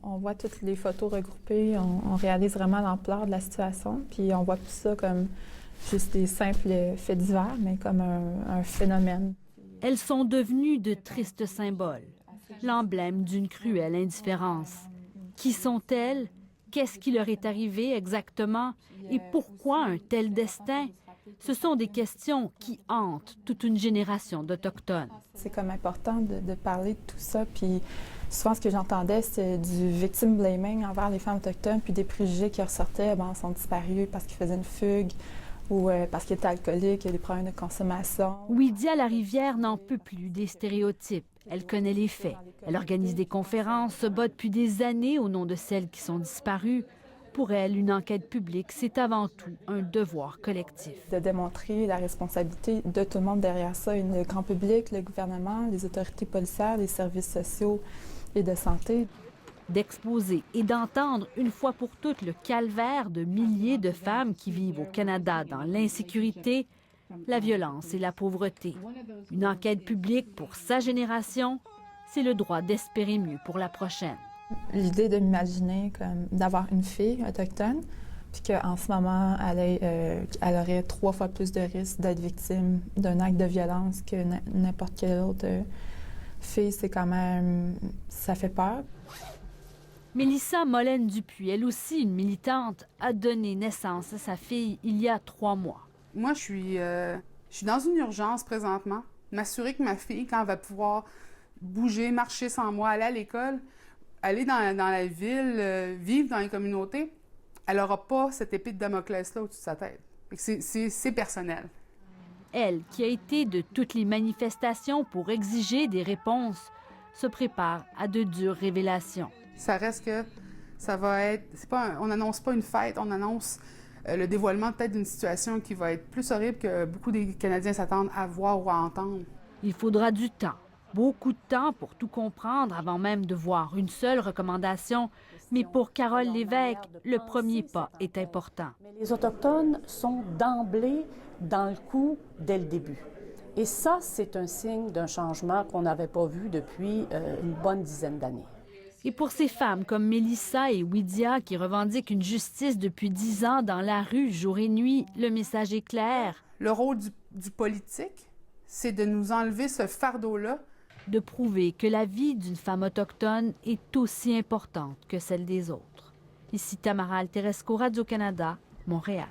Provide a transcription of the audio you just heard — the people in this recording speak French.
On voit toutes les photos regroupées, on réalise vraiment l'ampleur de la situation, puis on voit tout ça comme juste des simples faits divers, mais comme un phénomène. Elles sont devenues de tristes symboles, l'emblème d'une cruelle indifférence. Qui sont-elles? Qu'est-ce qui leur est arrivé exactement? Et pourquoi un tel destin? Ce sont des questions qui hantent toute une génération d'Autochtones. C'est comme important de parler de tout ça, puis souvent ce que j'entendais, c'est du victim blaming envers les femmes autochtones, puis des préjugés qui ressortaient, elles sont disparues parce qu'ils faisaient une fugue, ou parce qu'il était alcoolique, il y a des problèmes de consommation. Ouidia Larivière n'en peut plus des stéréotypes. Elle connaît les faits. Elle organise des conférences, se bat depuis des années au nom de celles qui sont disparues. Pour elle, une enquête publique, c'est avant tout un devoir collectif. De démontrer la responsabilité de tout le monde derrière ça, le grand public, le gouvernement, les autorités policières, les services sociaux et de santé. D'exposer et d'entendre une fois pour toutes le calvaire de milliers de femmes qui vivent au Canada dans l'insécurité, la violence et la pauvreté. Une enquête publique pour sa génération, c'est le droit d'espérer mieux pour la prochaine. L'idée de m'imaginer comme d'avoir une fille autochtone, puis qu'en ce moment, elle aurait 3 fois plus de risques d'être victime d'un acte de violence que n'importe quelle autre fille, c'est quand même... ça fait peur. Mélissa Molène-Dupuis, elle aussi une militante, a donné naissance à sa fille il y a 3 mois. Moi, je suis dans une urgence présentement. M'assurer que ma fille, quand elle va pouvoir bouger, marcher sans moi, aller à l'école, aller dans la ville, vivre dans les communautés, elle n'aura pas cette épée de Damoclès-là au-dessus de sa tête. C'est personnel. Elle, qui a été de toutes les manifestations pour exiger des réponses, se prépare à de dures révélations. Ça reste que ça va être... on n'annonce pas une fête, on annonce le dévoilement peut-être d'une situation qui va être plus horrible que beaucoup des Canadiens s'attendent à voir ou à entendre. Il faudra du temps, beaucoup de temps pour tout comprendre avant même de voir une seule recommandation. Mais pour Carole Lévesque, le premier pas est important. Mais les Autochtones sont d'emblée dans le coup dès le début. Et ça, c'est un signe d'un changement qu'on n'avait pas vu depuis une bonne dizaine d'années. Et pour ces femmes comme Mélissa et Ouidia qui revendiquent une justice depuis 10 ans dans la rue, jour et nuit, le message est clair. Le rôle du politique, c'est de nous enlever ce fardeau-là. De prouver que la vie d'une femme autochtone est aussi importante que celle des autres. Ici Tamara Alteresco, Radio-Canada, Montréal.